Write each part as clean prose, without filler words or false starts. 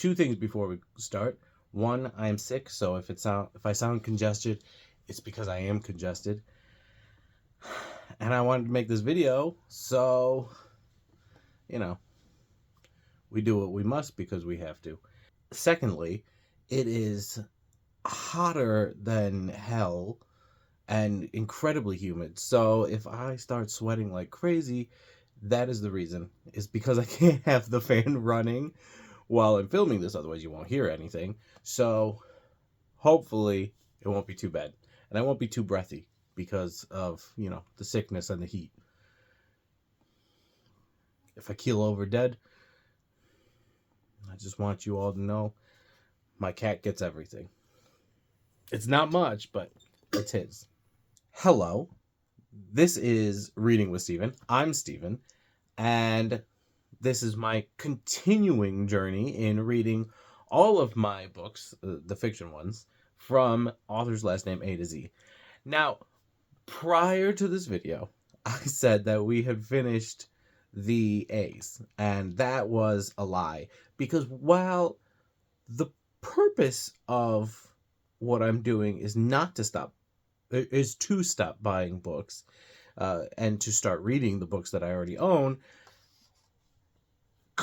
two things before we start. One, I am sick, so if I sound congested, it's because I am congested. And I wanted to make this video, so we do what we must because we have to. Secondly, it is hotter than hell and incredibly humid. So if I start sweating like crazy, that is the reason. It's because I can't have the fan running while I'm filming this, otherwise you won't hear anything. So hopefully it won't be too bad. And I won't be too breathy because of, the sickness and the heat. If I keel over dead, I just want you all to know my cat gets everything. It's not much, but it's his. Hello. This is Reading with Steven. I'm Steven, and this is my continuing journey in reading all of my books, the fiction ones, from author's last name A to Z. Now, prior to this video, I said that we had finished the A's, and that was a lie, because while the purpose of what I'm doing is to stop buying books and to start reading the books that I already own,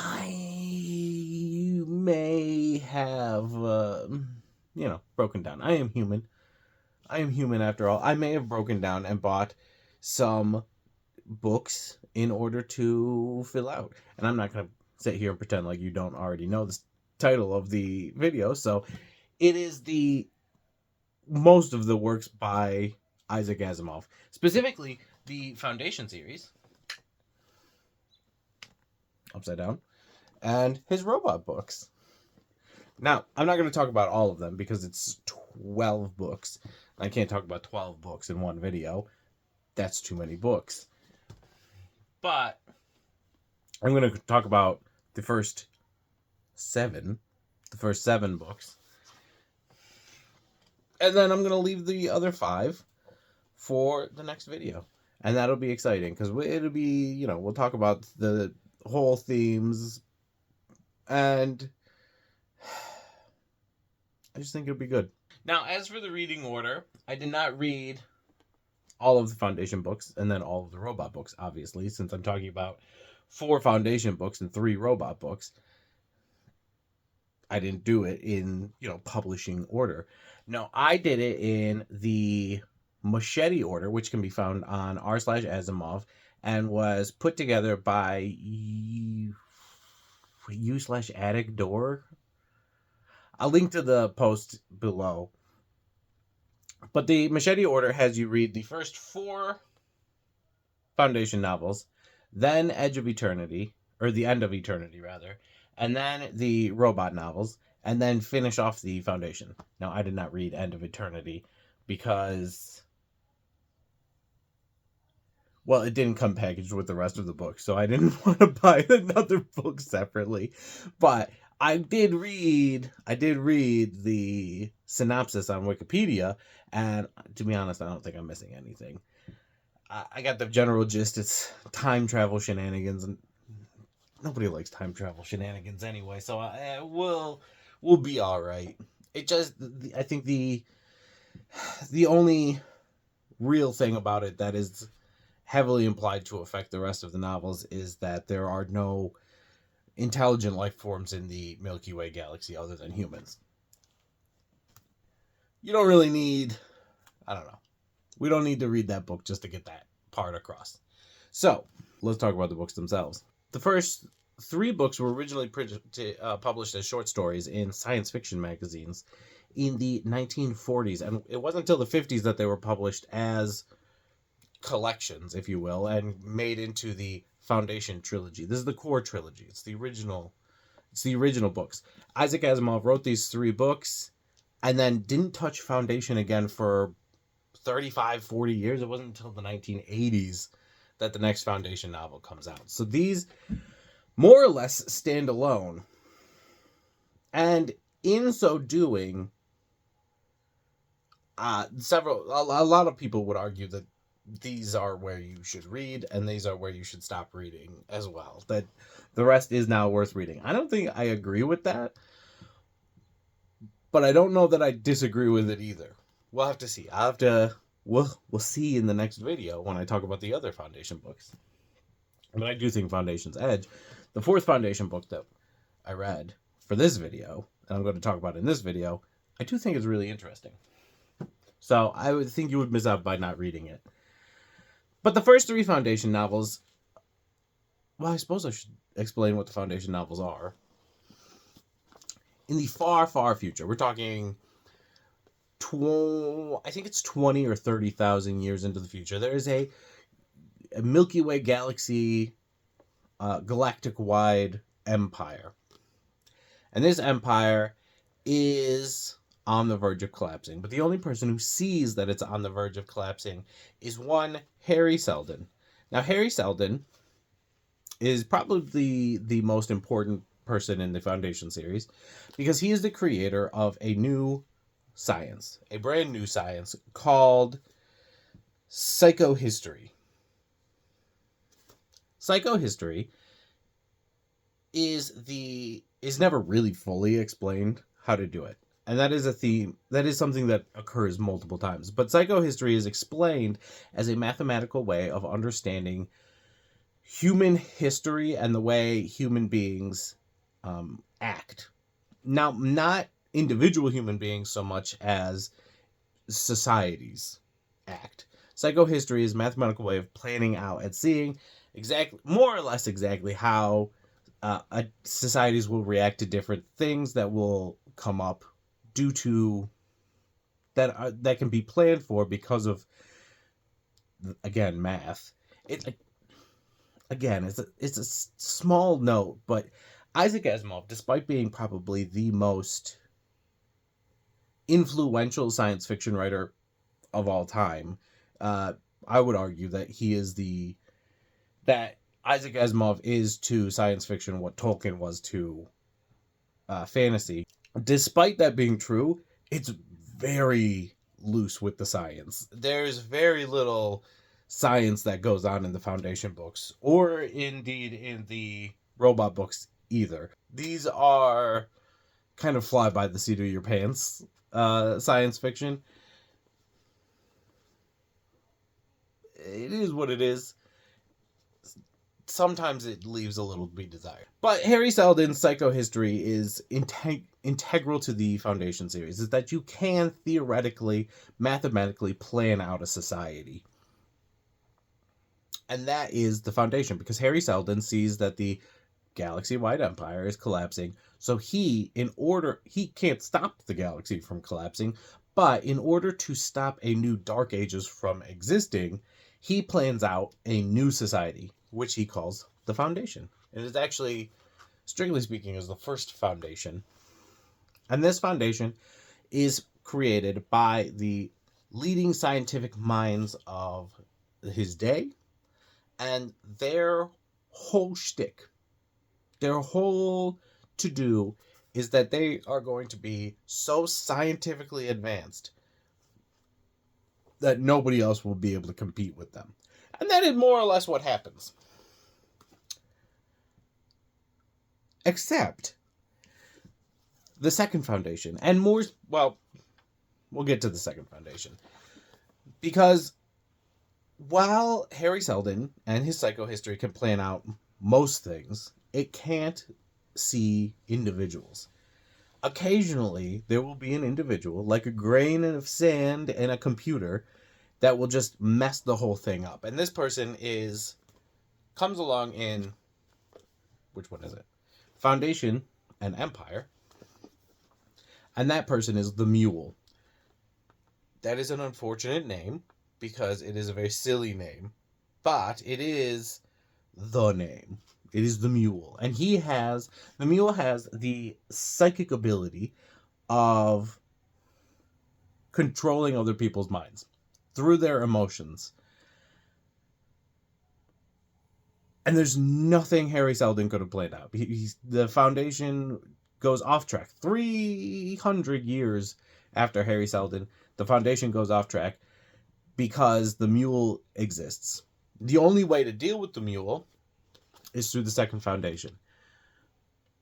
I may have, broken down. I am human. I am human after all. I may have broken down and bought some books in order to fill out. And I'm not going to sit here and pretend like you don't already know the title of the video. So it is most of the works by Isaac Asimov. Specifically, the Foundation series. Upside down. And his robot books. Now, I'm not going to talk about all of them because it's 12 books. I can't talk about 12 books in one video. That's too many books. But I'm going to talk about the first seven books. And then I'm going to leave the other 5 for the next video. And that'll be exciting because it'll be, we'll talk about the whole themes. And I just think it'll be good. Now, as for the reading order, I did not read all of the Foundation books and then all of the robot books, obviously, since I'm talking about 4 Foundation books and 3 robot books. I didn't do it in, publishing order. No, I did it in the Machete order, which can be found on r/Asimov, and was put together by u/Attic Door. I'll link to the post below. But the Machete order has you read the first 4 Foundation novels, then Edge of Eternity, or the End of Eternity, rather, and then the robot novels, and then finish off the Foundation. Now, I did not read End of Eternity because, well, it didn't come packaged with the rest of the book, so I didn't want to buy another book separately. But I did read the synopsis on Wikipedia, and to be honest, I don't think I'm missing anything. I got the general gist. It's time travel shenanigans, and nobody likes time travel shenanigans anyway, so we'll be all right. I think the only real thing about it that is heavily implied to affect the rest of the novels is that there are no intelligent life forms in the Milky Way galaxy other than humans. You don't really need, we don't need to read that book just to get that part across. So, let's talk about the books themselves. The first 3 books were originally published as short stories in science fiction magazines in the 1940s, and it wasn't until the 50s that they were published as collections, if you will, and made into the Foundation trilogy. This is the core trilogy. It's the original books. Isaac Asimov wrote these 3 books and then didn't touch Foundation again for 35, 40 years. It wasn't until the 1980s that the next Foundation novel comes out. So these more or less stand alone. And in so doing, a lot of people would argue that these are where you should read and these are where you should stop reading as well. That the rest is now worth reading. I don't think I agree with that. but I don't know that I disagree with it either. We'll have to see. We'll see in the next video when I talk about the other Foundation books. But I do think Foundation's Edge, the fourth Foundation book that I read for this video, and I'm going to talk about in this video, I do think it's really interesting. So I would think you would miss out by not reading it. But the first three Foundation novels, well, I suppose I should explain what the Foundation novels are. In the far, far future, we're talking, I think it's 20 or 30,000 years into the future, there is a Milky Way galaxy, galactic-wide empire. And this empire is on the verge of collapsing. But the only person who sees that it's on the verge of collapsing is one Harry Seldon. Now, Harry Seldon is probably the most important person in the Foundation series because he is the creator of a new science, a brand new science called psychohistory. Psychohistory is never really fully explained how to do it. And that is a theme, that is something that occurs multiple times. But psychohistory is explained as a mathematical way of understanding human history and the way human beings act. Now, not individual human beings so much as societies act. Psychohistory is a mathematical way of planning out and seeing more or less exactly how societies will react to different things that will come up due to that can be planned for because of, again, math. It's a small note, but Isaac Asimov, despite being probably the most influential science fiction writer of all time, I would argue that he is that Isaac Asimov is to science fiction what Tolkien was to fantasy. Despite that being true, it's very loose with the science. There's very little science that goes on in the Foundation books, or indeed in the robot books either. These are kind of fly by the seat of your pants science fiction. It is what it is. Sometimes it leaves a little to be desired. But Harry Seldon's psychohistory is integral to the Foundation series, is that you can theoretically, mathematically plan out a society. And that is the Foundation, because Harry Seldon sees that the galaxy-wide empire is collapsing, so he can't stop the galaxy from collapsing, but in order to stop a new Dark Ages from existing, he plans out a new society, which he calls the Foundation. It is actually, strictly speaking, is the first Foundation. And this Foundation is created by the leading scientific minds of his day, and their whole shtick, their whole to-do is that they are going to be so scientifically advanced that nobody else will be able to compete with them. And that is more or less what happens. Except the second Foundation, and more, well, we'll get to the second Foundation. Because while Harry Seldon and his psychohistory can plan out most things, it can't see individuals. Occasionally, there will be an individual, like a grain of sand in a computer, that will just mess the whole thing up. And this person comes along in, which one is it? Foundation and Empire. And that person is the Mule. That is an unfortunate name, because it is a very silly name. But it is the name. It is the Mule. And the Mule has the psychic ability of controlling other people's minds through their emotions. And there's nothing Harry Seldon could have played out. The Foundation goes off track. 300 years after Harry Seldon, the Foundation goes off track because the Mule exists. The only way to deal with the Mule is through the second Foundation.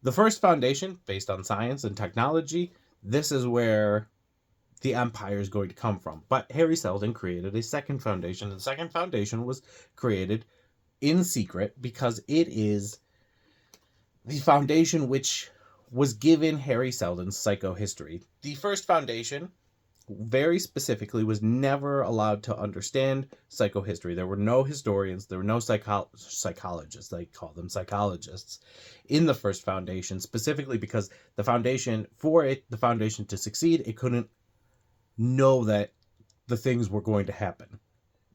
The first Foundation, based on science and technology, this is where the empire is going to come from. But Harry Seldon created a second foundation. The second foundation was created in secret because it is the foundation which was given Harry Seldon's psychohistory. The first foundation, very specifically, was never allowed to understand psychohistory. There were no historians, there were no psychologists, they call them psychologists, in the first foundation, specifically because the foundation to succeed, it couldn't know that the things were going to happen.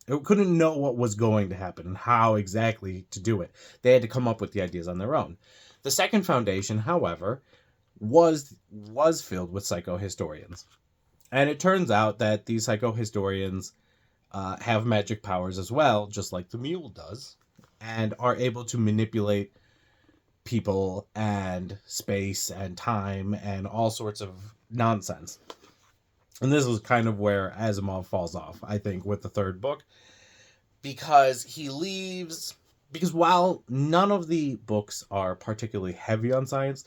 It couldn't know what was going to happen and how exactly to do it. They had to come up with the ideas on their own. The second foundation, however, was filled with psychohistorians. And it turns out that these psychohistorians have magic powers as well, just like the mule does, and are able to manipulate people and space and time and all sorts of nonsense. And this is kind of where Asimov falls off, I think, with the third book, because while none of the books are particularly heavy on science,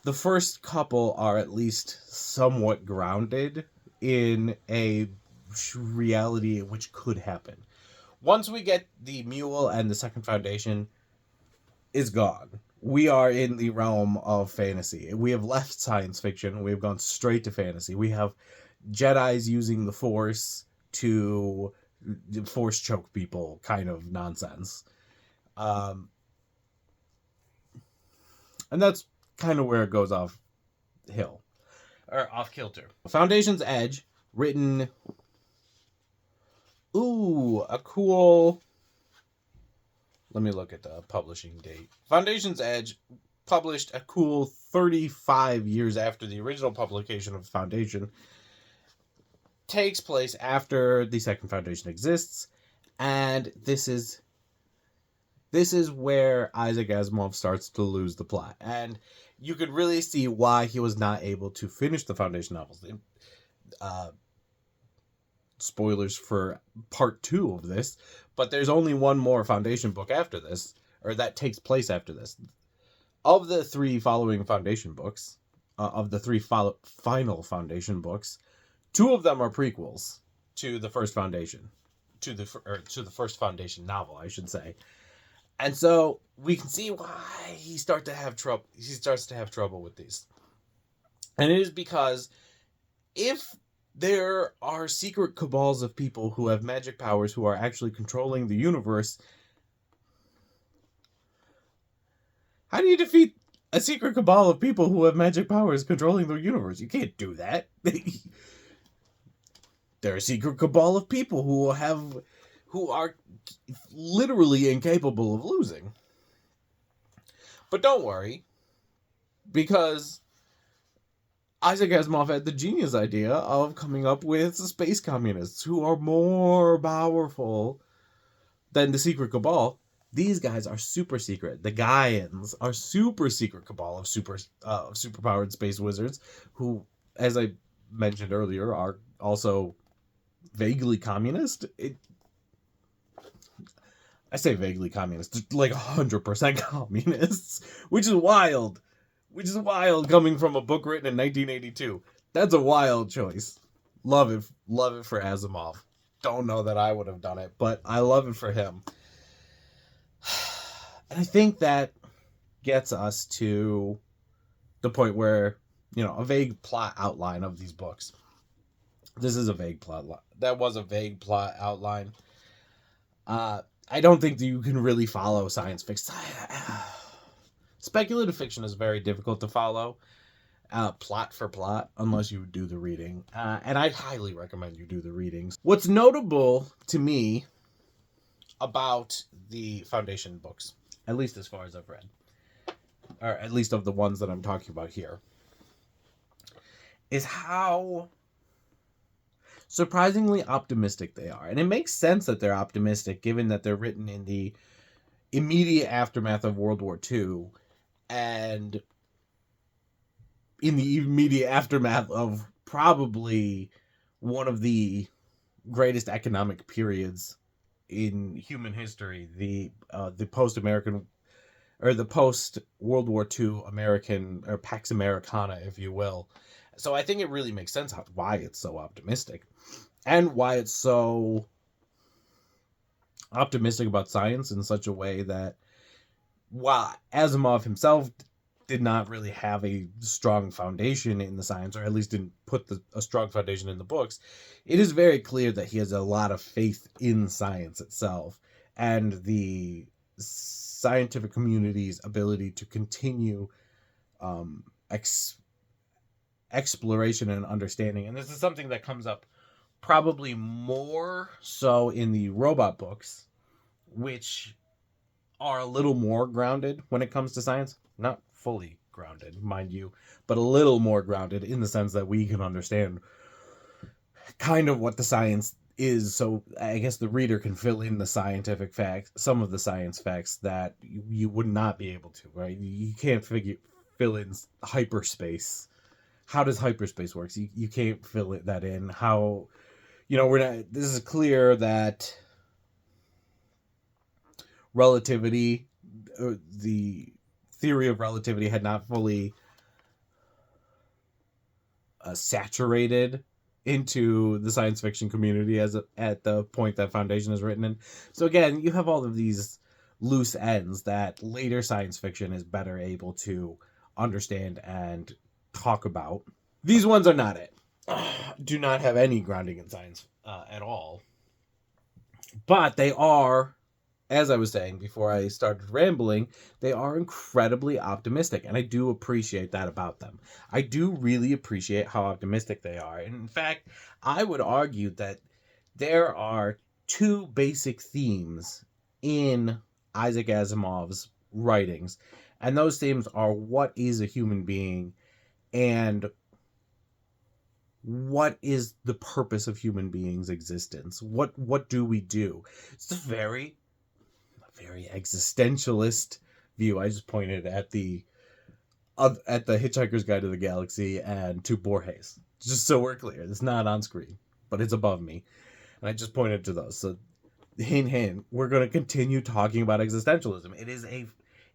the first couple are at least somewhat grounded in a reality which could happen. Once we get the mule and the second foundation is gone, we are in the realm of fantasy. We have left science fiction. We have gone straight to fantasy. We have Jedis using the Force to force choke people kind of nonsense. And that's kind of where it goes off kilter. Foundation's Edge, written... a cool... Let me look at the publishing date. Foundation's Edge, published a cool 35 years after the original publication of Foundation, takes place after the second Foundation exists, and this is where Isaac Asimov starts to lose the plot. And you could really see why he was not able to finish the Foundation novels. Spoilers for part 2 of this, but there's only one more Foundation book after this, or that takes place after this. Of the 3 following Foundation books, of the 3 final Foundation books, 2 of them are prequels to the first Foundation, to the first Foundation novel, I should say. And so we can see why he starts to have trouble with these. And it is because if there are secret cabals of people who have magic powers who are actually controlling the universe, how do you defeat a secret cabal of people who have magic powers controlling the universe? You can't do that. There are a secret cabal of people who are literally incapable of losing. But don't worry, because Isaac Asimov had the genius idea of coming up with space communists who are more powerful than the secret cabal. These guys are super secret. The Gaians are super secret cabal of superpowered space wizards who, as I mentioned earlier, are also vaguely communist. I say vaguely communist, like 100% communists, which is wild. Which is wild coming from a book written in 1982. That's a wild choice. Love it for Asimov. Don't know that I would have done it, but I love it for him. And I think that gets us to the point where, a vague plot outline of these books. This is a vague plot. That was a vague plot outline. I don't think that you can really follow science fiction. Speculative fiction is very difficult to follow, plot for plot, unless you do the reading. And I highly recommend you do the readings. What's notable to me about the Foundation books, at least as far as I've read, or at least of the ones that I'm talking about here, is how surprisingly optimistic they are. And it makes sense that they're optimistic, given that they're written in the immediate aftermath of World War II, and in the immediate aftermath of probably one of the greatest economic periods in human history, the post-American, or the post-World War II American, or Pax Americana, if you will, So I think it really makes sense why it's so optimistic, and why it's so optimistic about science in such a way that, while Asimov himself did not really have a strong foundation in the science, or at least didn't put a strong foundation in the books, it is very clear that he has a lot of faith in science itself and the scientific community's ability to continue um, exploration and understanding. And this is something that comes up probably more so in the robot books, which are a little more grounded when it comes to science. Not fully grounded, mind you, but a little more grounded in the sense that we can understand kind of what the science is. So I guess the reader can fill in the scientific facts, some of the science facts that you would not be able to, right? You can't fill in hyperspace. How does hyperspace work? You can't fill that in. How, this is clear that relativity, the theory of relativity had not fully saturated into the science fiction community at the point that Foundation is written in. So again, you have all of these loose ends that later science fiction is better able to understand and talk about. These ones are not it. Do not have any grounding in science at all. But they are, as I was saying before I started rambling, they are incredibly optimistic, and I do appreciate that about them. I do really appreciate how optimistic they are. And in fact, I would argue that there are two basic themes in Isaac Asimov's writings, and those themes are what is a human being and what is the purpose of human beings' existence? What do we do? It's a very existentialist view. I just pointed at the Hitchhiker's Guide to the Galaxy and to Borges, just so we're clear. It's not on screen, but it's above me, and I just pointed to those. So, hint, hint. We're going to continue talking about existentialism.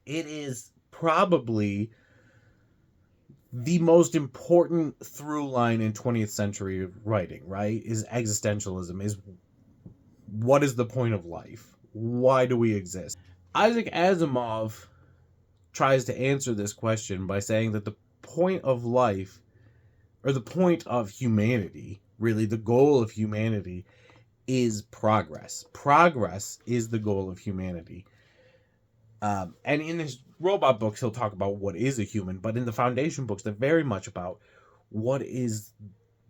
It is probably the most important through line in 20th century writing, right? Is existentialism. Is what is the point of life? Why do we exist? Isaac Asimov tries to answer this question by saying that the point of life, or the point of humanity, really the goal of humanity, is progress. Progress is the goal of humanity. And in his robot books, he'll talk about what is a human, but in the Foundation books, they're very much about what is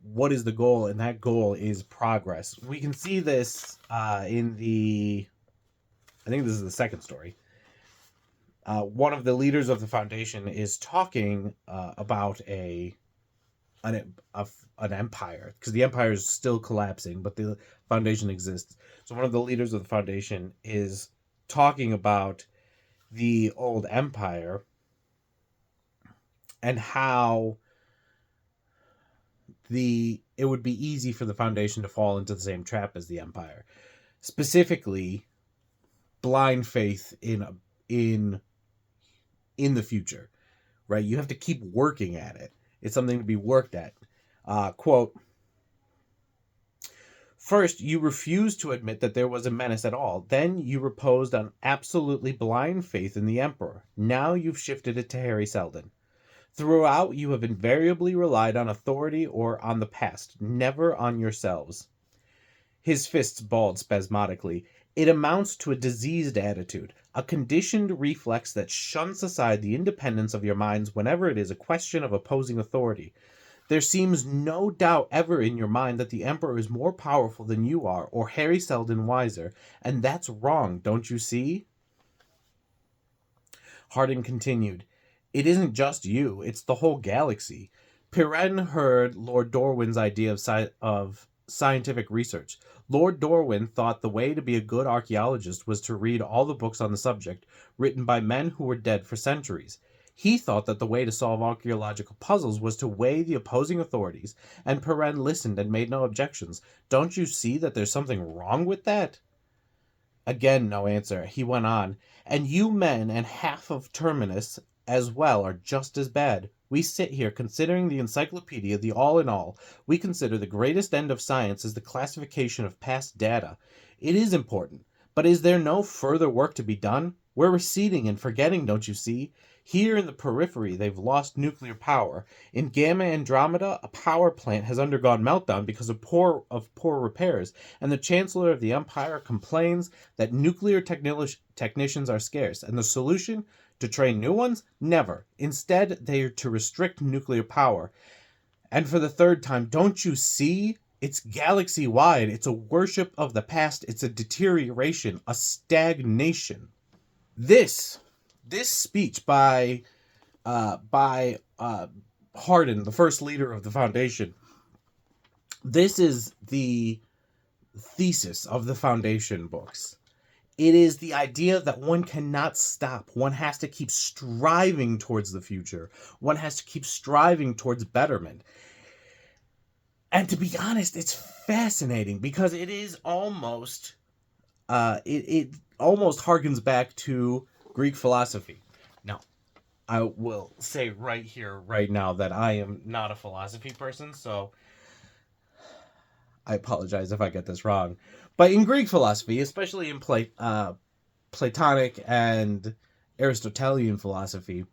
the goal, and that goal is progress. We can see this in I think this is the second story. One of the leaders of the Foundation is talking about an empire, because the empire is still collapsing, but the Foundation exists. So one of the leaders of the Foundation is talking about the old empire and how it would be easy for the Foundation to fall into the same trap as the empire, specifically blind faith in the future, right? You have to keep working at it. It's something to be worked at. Quote, "First, you refused to admit that there was a menace at all. Then you reposed on absolutely blind faith in the Emperor. Now you've shifted it to Harry Seldon. Throughout, you have invariably relied on authority or on the past, never on yourselves." His fists balled spasmodically. "It amounts to a diseased attitude, a conditioned reflex that shunts aside the independence of your minds whenever it is a question of opposing authority. There seems no doubt ever in your mind that the Emperor is more powerful than you are, or Harry Seldon wiser, and that's wrong, don't you see?" Harding continued, "It isn't just you, it's the whole galaxy." Pirenne heard Lord Dorwin's idea of scientific research. Lord Dorwin thought the way to be a good archaeologist was to read all the books on the subject, written by men who were dead for centuries. He thought that the way to solve archaeological puzzles was to weigh the opposing authorities, and Pirenne listened and made no objections. "Don't you see that there's something wrong with that?" Again, no answer. He went on, "And you men and half of Terminus as well are just as bad. We sit here considering the encyclopedia the all in all. We consider the greatest end of science is the classification of past data. It is important, but is there no further work to be done? We're receding and forgetting, don't you see? Here in the periphery, they've lost nuclear power. In Gamma Andromeda, a power plant has undergone meltdown because of poor repairs, and the Chancellor of the Empire complains that nuclear technicians are scarce, and the solution? To train new ones? Never. Instead, they are to restrict nuclear power. And for the third time, don't you see? It's galaxy-wide. It's a worship of the past. It's a deterioration, a stagnation. This speech by Hardin, the first leader of the Foundation, this is the thesis of the Foundation books. It is the idea that one cannot stop. One has to keep striving towards the future. One has to keep striving towards betterment. And to be honest, it's fascinating because it is almost, it almost harkens back to Greek philosophy. Now, I will say right here, right now, that I am not a philosophy person, so I apologize if I get this wrong. But in Greek philosophy, especially in Platonic and Aristotelian philosophy,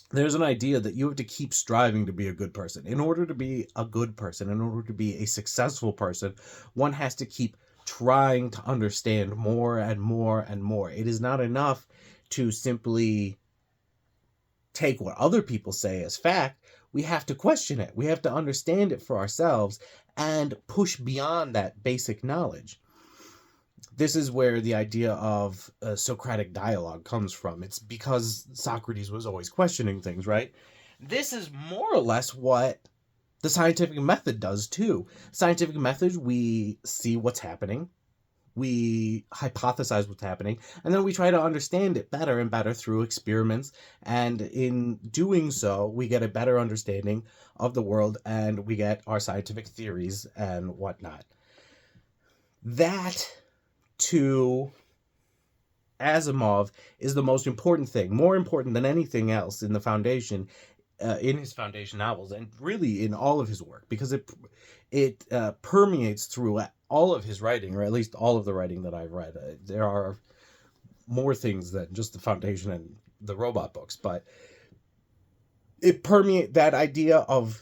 there's an idea that you have to keep striving to be a good person. In order to be a good person, in order to be a successful person, one has to keep trying to understand more and more and more. It is not enough to simply take what other people say as fact. We have to question it. We have to understand it for ourselves and push beyond that basic knowledge. This is where the idea of Socratic dialogue comes from. It's because Socrates was always questioning things, right? This is more or less what the scientific method does too. Scientific method, we see what's happening, we hypothesize what's happening, and then we try to understand it better and better through experiments, and in doing so, we get a better understanding of the world, and we get our scientific theories and whatnot. That, to Asimov, is the most important thing, more important than anything else in the Foundation, in his Foundation novels, and really in all of his work, because it permeates through all of his writing, or at least all of the writing that I've read. There are more things than just the Foundation and the robot books, but it permeates that idea of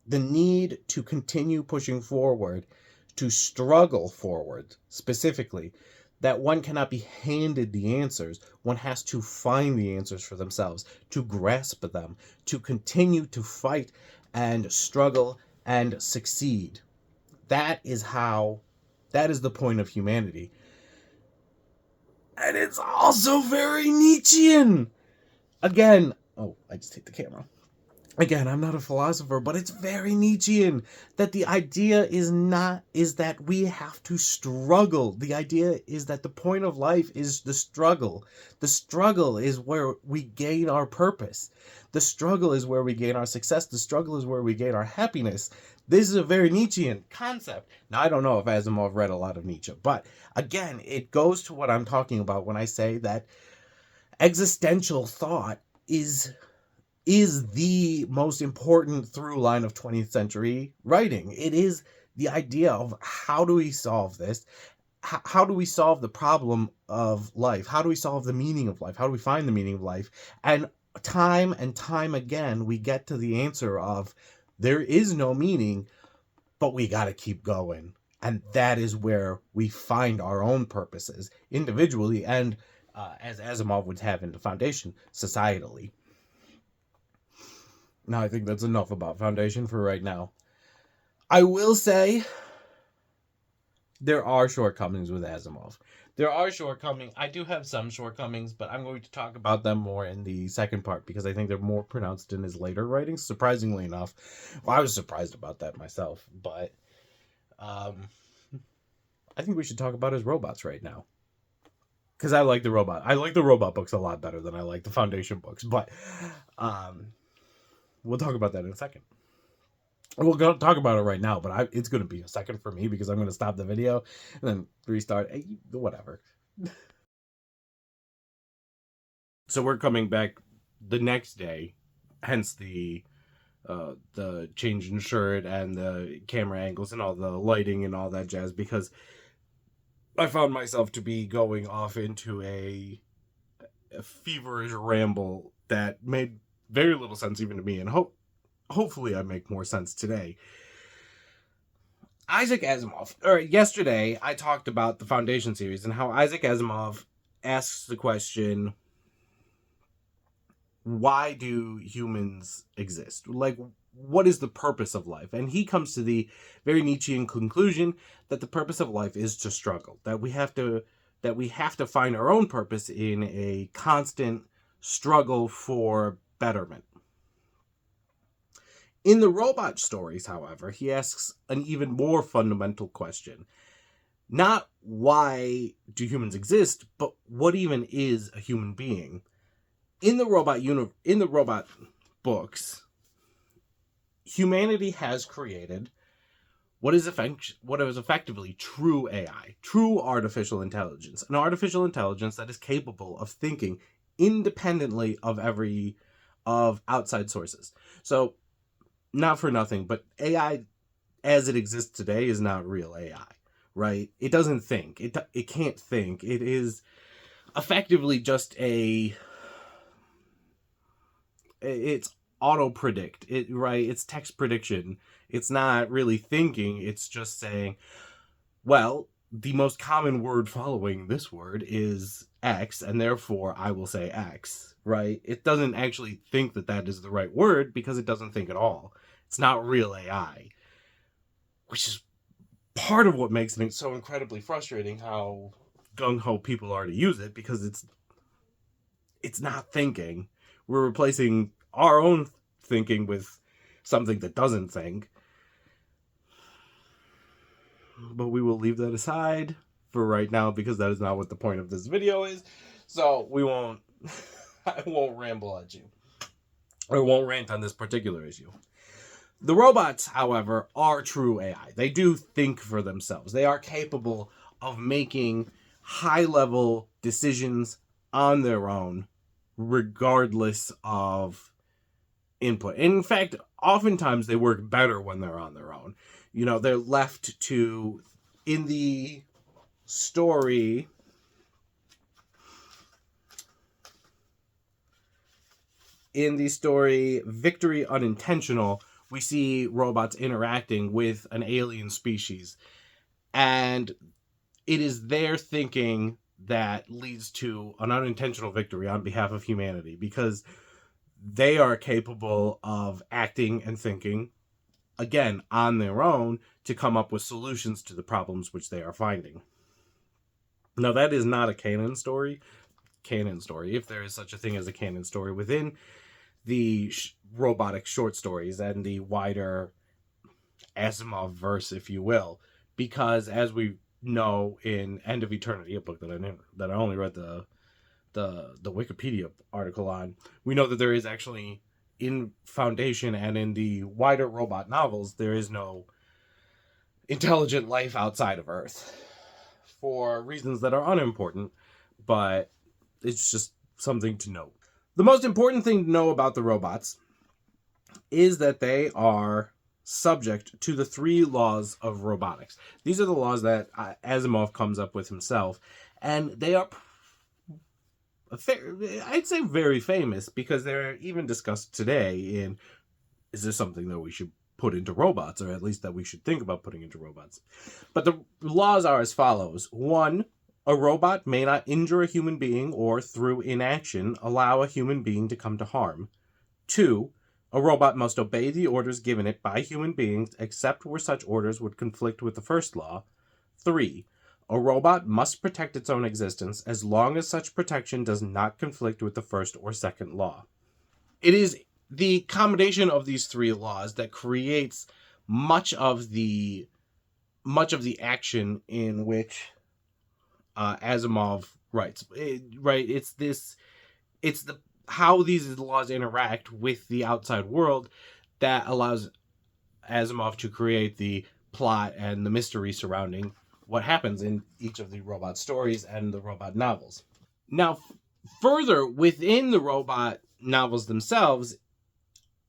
the need to continue pushing forward, to struggle forward, specifically, that one cannot be handed the answers. One has to find the answers for themselves, to grasp them, to continue to fight and struggle and succeed. That is the point of humanity. And it's also very Nietzschean. Again, I just hit the camera. Again, I'm not a philosopher, but it's very Nietzschean that the idea is that we have to struggle. The idea is that the point of life is the struggle. The struggle is where we gain our purpose. The struggle is where we gain our success. The struggle is where we gain our happiness. This is a very Nietzschean concept. Now, I don't know if Asimov read a lot of Nietzsche, but again, it goes to what I'm talking about when I say that existential thought is the most important through line of 20th century writing. It is the idea of how do we solve this? How do we solve the problem of life? How do we solve the meaning of life? How do we find the meaning of life? And time again, we get to the answer of there is no meaning, but we got to keep going. And that is where we find our own purposes individually and, as Asimov would have in the Foundation, societally. Now, I think that's enough about Foundation for right now. I will say there are shortcomings with Asimov. There are shortcomings. I do have some shortcomings, but I'm going to talk about them more in the second part because I think they're more pronounced in his later writings, surprisingly enough. Well, I was surprised about that myself, but I think we should talk about his robots right now. Because I like the robot books a lot better than I like the Foundation books, but we'll talk about that in a second. We'll talk about it right now, but it's going to be a second for me because I'm going to stop the video and then restart. Whatever. So we're coming back the next day, hence the change in shirt and the camera angles and all the lighting and all that jazz, because I found myself to be going off into a feverish ramble that made very little sense even to me, and hopefully I make more sense today. Isaac Asimov, or yesterday I talked about the Foundation series and how Isaac Asimov asks the question, why do humans exist? Like, what is the purpose of life? And he comes to the very Nietzschean conclusion that the purpose of life is to struggle, that we have to find our own purpose in a constant struggle for betterment. In the robot stories, however, he asks an even more fundamental question. Not why do humans exist, but what even is a human being? In the robot books, humanity has created what is effectively true AI, true artificial intelligence, an artificial intelligence that is capable of thinking independently of outside sources. So, not for nothing, but AI as it exists today is not real AI, right? It doesn't think. It can't think. It is effectively just it's auto predict. It's text prediction. It's not really thinking. It's just saying, well, the most common word following this word is X, and therefore I will say X, right? It doesn't actually think that is the right word because it doesn't think at all. It's not real AI, which is part of what makes it so incredibly frustrating how gung-ho people are to use it, because it's not thinking. We're replacing our own thinking with something that doesn't think. But we will leave that aside for right now, because that is not what the point of this video is. So I won't ramble at you, or won't rant on this particular issue. The robots, however, are true AI. They do think for themselves. They are capable of making high-level decisions on their own, regardless of input. In fact, oftentimes they work better when they're on their own. They're left to, in the story, Victory Unintentional, we see robots interacting with an alien species, and it is their thinking that leads to an unintentional victory on behalf of humanity, because they are capable of acting and thinking, again, on their own, to come up with solutions to the problems which they are finding. Now, that is not a canon story, if there is such a thing as a canon story within the robotic short stories and the wider Asimov verse, if you will, because as we know in End of Eternity, a book that I only read the Wikipedia article on, we know that there is actually, in Foundation and in the wider robot novels, there is no intelligent life outside of Earth, for reasons that are unimportant, but it's just something to note. The most important thing to know about the robots is that they are subject to the 3 laws of robotics. These are the laws that Asimov comes up with himself, and they are, I'd say, very famous, because they're even discussed today in, is this something that we should put into robots, or at least that we should think about putting into robots? But the laws are as follows. 1, a robot may not injure a human being or, through inaction, allow a human being to come to harm. 2, a robot must obey the orders given it by human beings, except where such orders would conflict with the first law. 3, a robot must protect its own existence as long as such protection does not conflict with the first or second law. It is the combination of these 3 laws that creates much of the action in which Asimov writes. It's how these laws interact with the outside world that allows Asimov to create the plot and the mystery surrounding what happens in each of the robot stories and the robot novels. Now, further within the robot novels themselves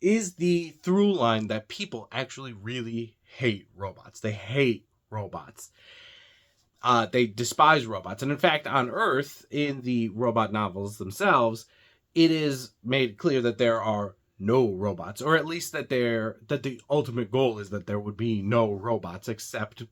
is the through line that people actually really hate robots. They hate robots. They despise robots. And in fact, on Earth, in the robot novels themselves, it is made clear that there are no robots, or at least that the ultimate goal is that there would be no robots, except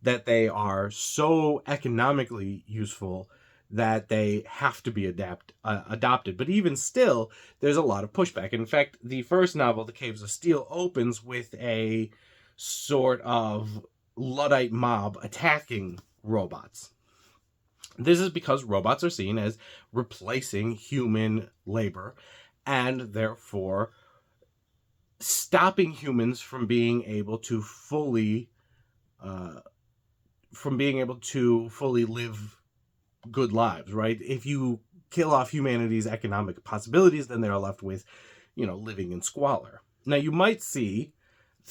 that they are so economically useful that they have to be adopted. But even still, there's a lot of pushback. In fact, the first novel, The Caves of Steel, opens with a sort of Luddite mob attacking robots. This is because robots are seen as replacing human labor, and therefore stopping humans from being able to fully live good lives, right? If you kill off humanity's economic possibilities, then they're left with, living in squalor. Now, you might see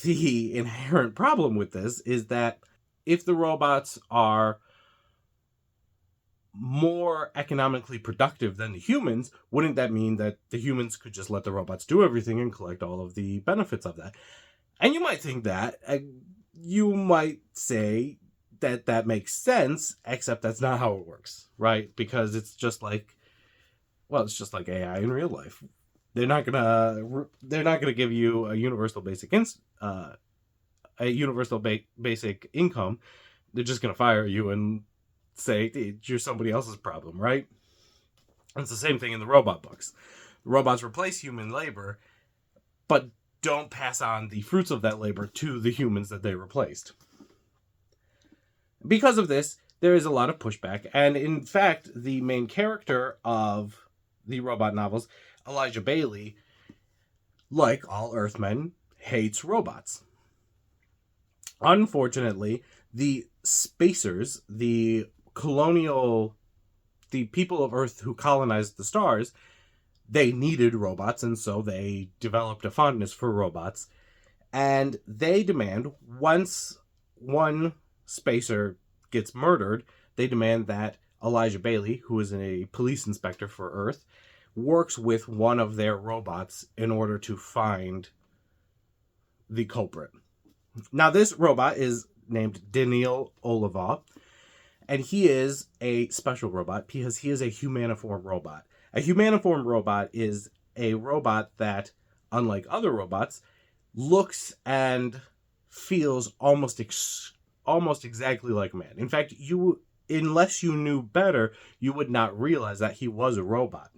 the inherent problem with this is that if the robots are more economically productive than the humans, wouldn't that mean that the humans could just let the robots do everything and collect all of the benefits of that? And you might think that. You might say that makes sense, except that's not how it works, right? Because it's just like AI in real life. They're not gonna give you a universal basic basic income. They're just gonna fire you and say you're somebody else's problem, right? It's the same thing in the robot books. Robots replace human labor, but don't pass on the fruits of that labor to the humans that they replaced. Because of this, there is a lot of pushback, and in fact, the main character of the robot novels, Elijah Bailey, like all Earthmen, hates robots. Unfortunately, the spacers, the people of Earth who colonized the stars, they needed robots, and so they developed a fondness for robots. And they demand, once one spacer gets murdered, they demand that Elijah Bailey, who is a police inspector for Earth, works with one of their robots in order to find the culprit. Now, this robot is named Daniil Oliva, and he is a special robot because he is a humaniform robot. A humaniform robot is a robot that, unlike other robots, looks and feels almost exactly like a man. In fact, unless you knew better, you would not realize that he was a robot.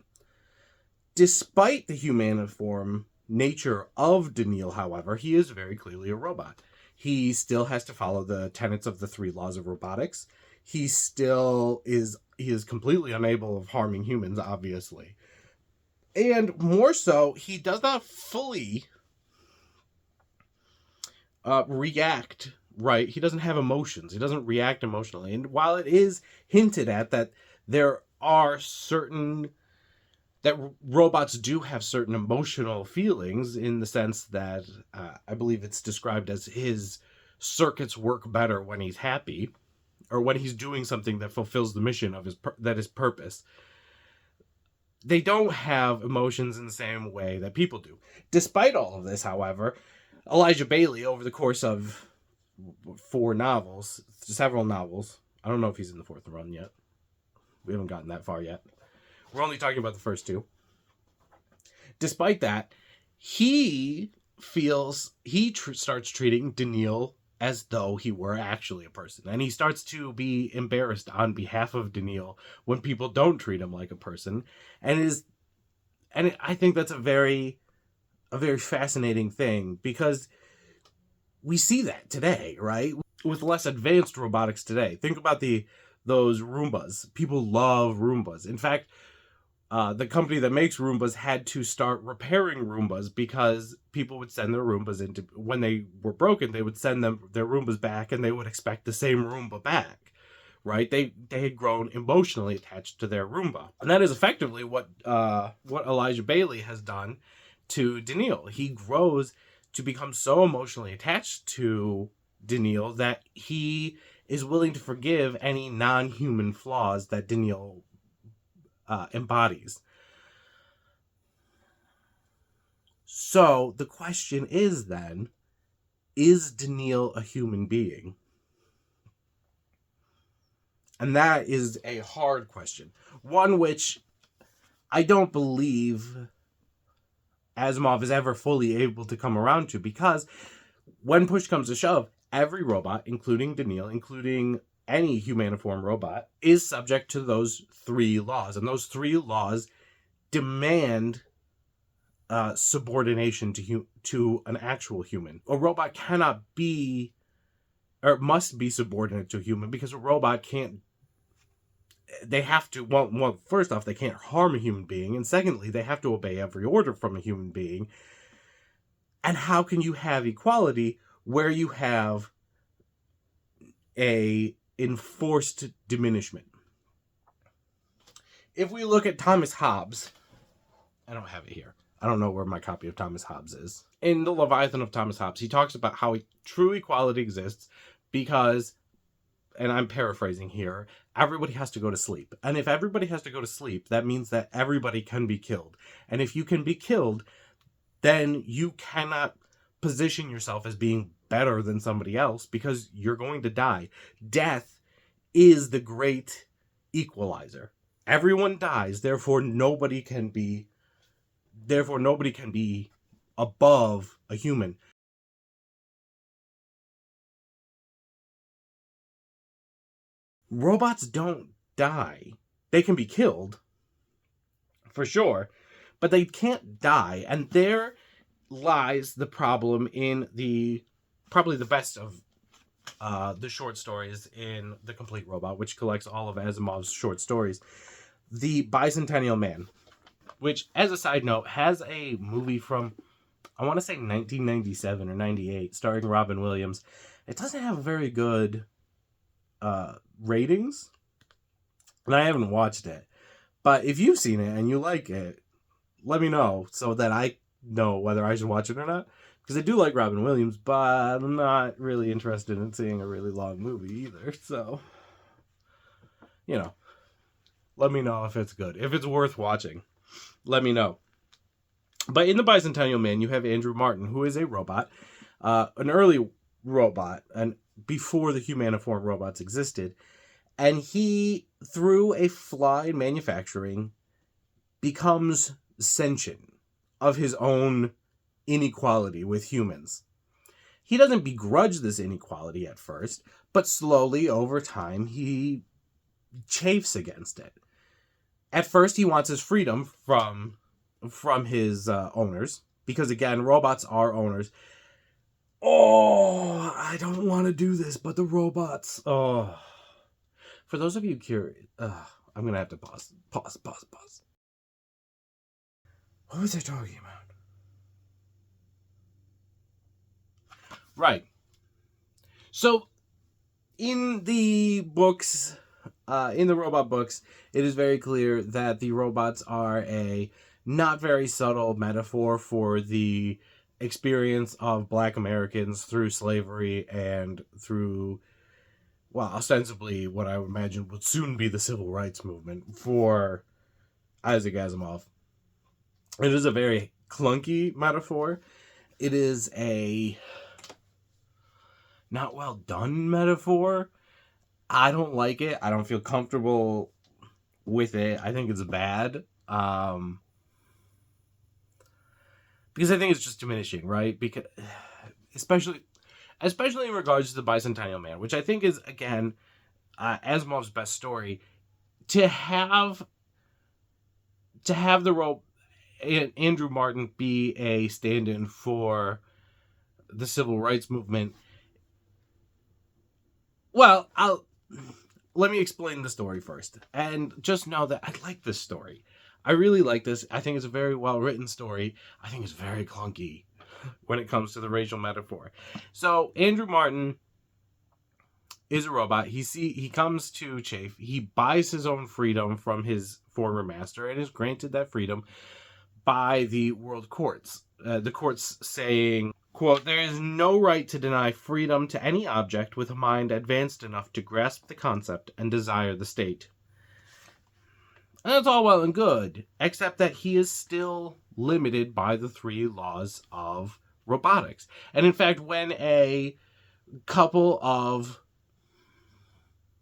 Despite the humaniform nature of Daniil, however, he is very clearly a robot. He still has to follow the tenets of the 3 laws of robotics. He is completely unable of harming humans, obviously. And more so, he does not fully react, right? He doesn't have emotions. He doesn't react emotionally. And while it is hinted at that that robots do have certain emotional feelings, in the sense that I believe it's described as his circuits work better when he's happy, or when he's doing something that fulfills the mission of his purpose. They don't have emotions in the same way that people do. Despite all of this, however, Elijah Bailey, over the course of several novels, I don't know if he's in the 4th run yet. We haven't gotten that far yet. We're only talking about the first 2. Despite that, he starts treating Daniil as though he were actually a person. And he starts to be embarrassed on behalf of Daniil when people don't treat him like a person. And I think that's a very fascinating thing, because we see that today, right? With less advanced robotics today. Think about those Roombas. People love Roombas. In fact, the company that makes Roombas had to start repairing Roombas because people would send their Roombas when they were broken, they would send their Roombas back, and they would expect the same Roomba back, right? They had grown emotionally attached to their Roomba. And that is effectively what Elijah Bailey has done to Daniil. He grows to become so emotionally attached to Daniil that he is willing to forgive any non-human flaws that Daniil embodies. So the question is then, is Daniil a human being? And that is a hard question. One which I don't believe Asimov is ever fully able to come around to, because when push comes to shove, every robot, including Daniil, including any humaniform robot, is subject to those 3 laws. And those 3 laws demand subordination to an actual human. A robot cannot be, or must be, subordinate to a human, because a robot can't, they have to, well, first off, they can't harm a human being, and secondly, they have to obey every order from a human being. And how can you have equality where you have a enforced diminishment? If we look at Thomas Hobbes, I don't have it here. I don't know where my copy of Thomas Hobbes is. In The Leviathan of Thomas Hobbes, he talks about how true equality exists because, and I'm paraphrasing here, everybody has to go to sleep. And if everybody has to go to sleep, that means that everybody can be killed. And if you can be killed, then you cannot position yourself as being better than somebody else because you're going to die. Death is the great equalizer. Everyone dies, therefore nobody can be above a human. Robots don't die. They can be killed, for sure, but they can't die. And there lies the problem in probably the best of the short stories in The Complete Robot, which collects all of Asimov's short stories. The Bicentennial Man, which, as a side note, has a movie from, I want to say 1997 or 98, starring Robin Williams. It doesn't have very good ratings, and I haven't watched it. But if you've seen it and you like it, let me know so that I know whether I should watch it or not. Because I do like Robin Williams, but I'm not really interested in seeing a really long movie either. So, let me know if it's good. If it's worth watching, let me know. But in The Bicentennial Man, you have Andrew Martin, who is a robot, an early robot, and before the humaniform robots existed. And he, through a flaw in manufacturing, becomes sentient of his own inequality with humans. He doesn't begrudge this inequality at first, but slowly, over time, he chafes against it. At first, he wants his freedom from his owners, because, again, robots are owners. Oh, I don't want to do this, but the robots, oh. For those of you curious, I'm going to have to pause. What was I talking about? Right. So, in the books, in the robot books, it is very clear that the robots are a not very subtle metaphor for the experience of Black Americans through slavery and through, well, ostensibly what I would imagine would soon be the civil rights movement for Isaac Asimov. It is a very clunky metaphor. It is a not well done metaphor. I don't like it. I don't feel comfortable with it. I think it's bad. Because I think it's just diminishing, right? Because especially in regards to the Bicentennial Man, which I think is, again, Asimov's best story. To have Andrew Martin be a stand-in for the civil rights movement. Well, let me explain the story first. And just know that I like this story. I really like this. I think it's a very well-written story. I think it's very clunky when it comes to the racial metaphor. So, Andrew Martin is a robot. He comes to chafe. He buys his own freedom from his former master and is granted that freedom by the world courts. The courts saying, quote, "There is no right to deny freedom to any object with a mind advanced enough to grasp the concept and desire the state." And that's all well and good, except that he is still limited by the 3 laws of robotics. And in fact, when a couple of,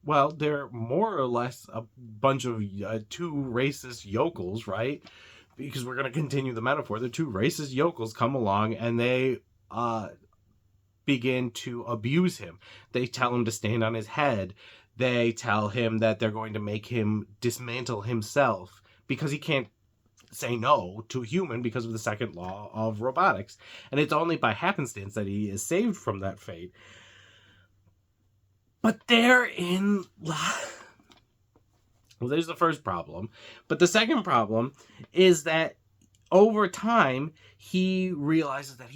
well, they're more or less a bunch of 2 racist yokels, right? Because we're going to continue the metaphor. The 2 racist yokels come along and they begin to abuse him. They tell him to stand on his head. They tell him that they're going to make him dismantle himself because he can't say no to a human because of the 2nd law of robotics. And it's only by happenstance that he is saved from that fate. But therein, well, there's the first problem. But the second problem is that over time, he realizes that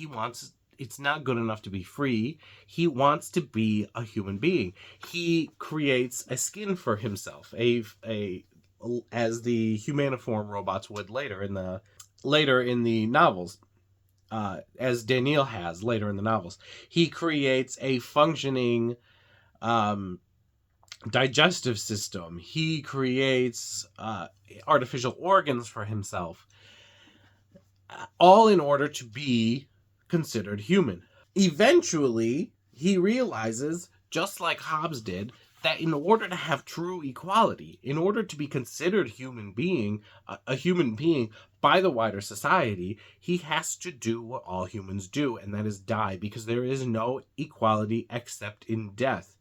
it's not good enough to be free. He wants to be a human being. He creates a skin for himself, as the humaniform robots would later in the novels, as Daniel has later in the novels. He creates a functioning digestive system. He creates artificial organs for himself, all in order to be considered human. Eventually, he realizes, just like Hobbes did, that in order to have true equality, in order to be considered a human being by the wider society, he has to do what all humans do, and that is die, because there is no equality except in death.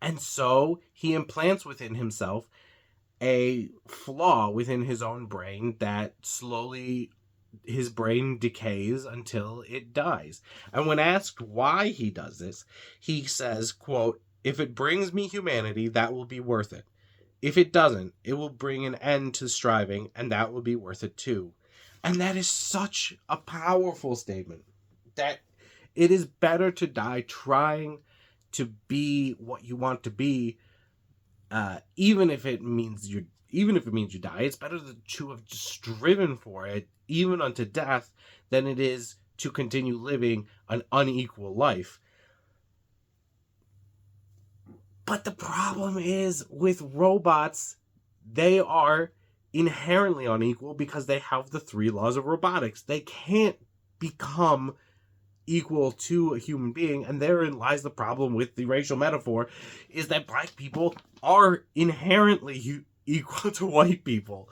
And so he implants within himself a flaw within his own brain that slowly his brain decays until it dies. And when asked why he does this, he says, quote, "If it brings me humanity, that will be worth it. If it doesn't, it will bring an end to striving, and that will be worth it too." And that is such a powerful statement, that it is better to die trying to be what you want to be, even if it means you die. It's better to have striven for it, even unto death, than it is to continue living an unequal life. But the problem is, with robots, they are inherently unequal because they have the 3 laws of robotics. They can't become equal to a human being, and therein lies the problem with the racial metaphor, is that black people are inherently equal to white people.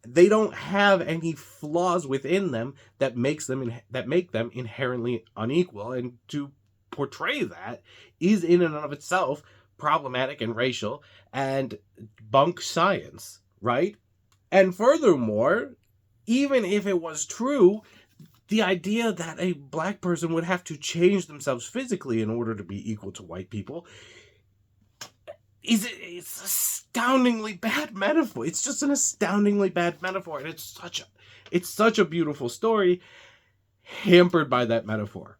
They don't have any flaws within them that make them inherently unequal, and to portray that is in and of itself problematic and racial and bunk science, right? And furthermore, even if it was true, the idea that a black person would have to change themselves physically in order to be equal to white people it's astoundingly bad metaphor. It's just an astoundingly bad metaphor, and it's such a beautiful story hampered by that metaphor.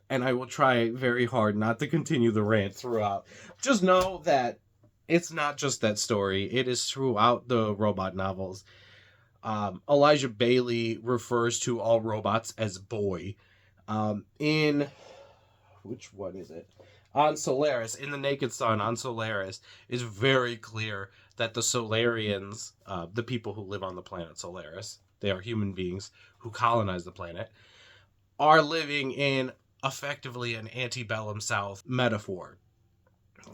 And I will try very hard not to continue the rant throughout. Just know that it's not just that story. It is throughout the robot novels. Elijah Bailey refers to all robots as boy. In which one is it? On Solaris, in The Naked Sun, on Solaris, is very clear that the Solarians, the people who live on the planet Solaris, they are human beings who colonize the planet, are living in effectively an antebellum South metaphor.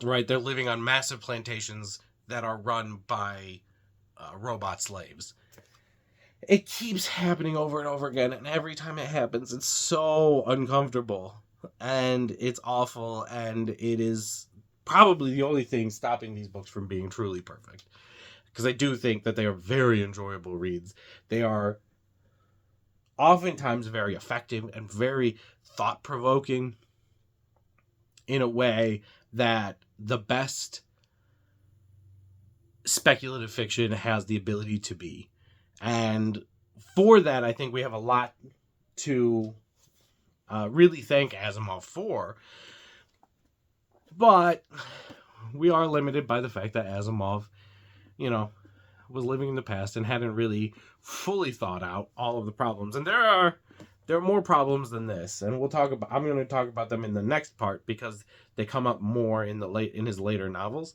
Right? They're living on massive plantations that are run by robot slaves. It keeps happening over and over again, and every time it happens, it's so uncomfortable, and it's awful, and it is probably the only thing stopping these books from being truly perfect. Because I do think that they are very enjoyable reads. They are oftentimes very effective and very thought-provoking in a way that the best speculative fiction has the ability to be. And for that, I think we have a lot to really thank Asimov for. But we are limited by the fact that Asimov, was living in the past and hadn't really fully thought out all of the problems. And there are more problems than this, and I'm going to talk about them in the next part because they come up more in his later novels,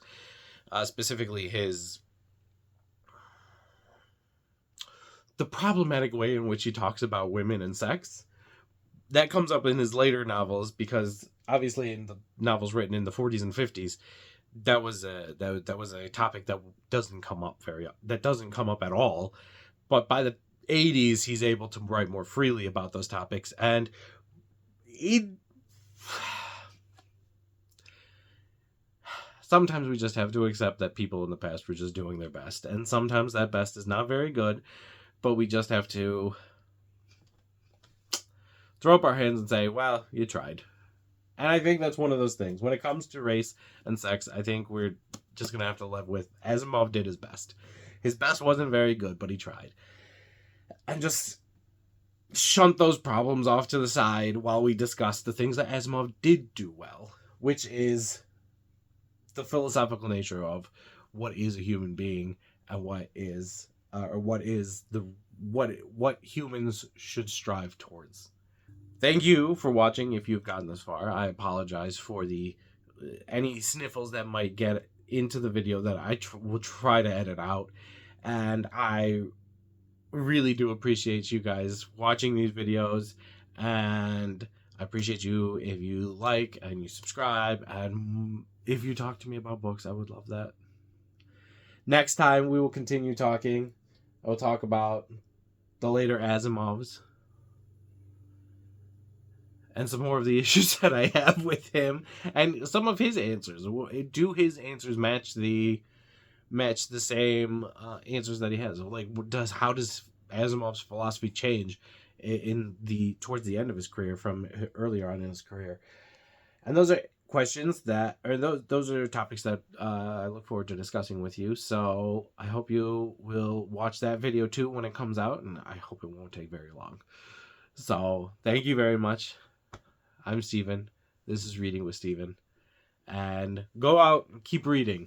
specifically his the problematic way in which he talks about women and sex, that comes up in his later novels, because obviously in the novels written in the 40s and 50s, that was a topic that doesn't come up at all. But by the 80s, he's able to write more freely about those topics, and he sometimes we just have to accept that people in the past were just doing their best, and sometimes that best is not very good, but we just have to throw up our hands and say, well, you tried. And I think that's one of those things. When it comes to race and sex, I think we're just going to have to live with Asimov did his best. His best wasn't very good, but he tried. And just shunt those problems off to the side while we discuss the things that Asimov did do well, which is the philosophical nature of what is a human being and what humans should strive towards. Thank you for watching. If you've gotten this far, I apologize for the any sniffles that might get into the video that I will try to edit out, and I really do appreciate you guys watching these videos, and I appreciate you if you like and you subscribe, and if you talk to me about books. I would love that. Next time we will continue talking. I will talk about the later Asimovs and some more of the issues that I have with him, and some of his answers. Do his answers match the same answers that he has? Like, how does Asimov's philosophy change towards the end of his career from earlier on in his career? And those are questions those are topics that I look forward to discussing with you. So I hope you will watch that video too when it comes out, and I hope it won't take very long. So thank you very much. I'm Steven. This is Reading with Steven. And go out and keep reading.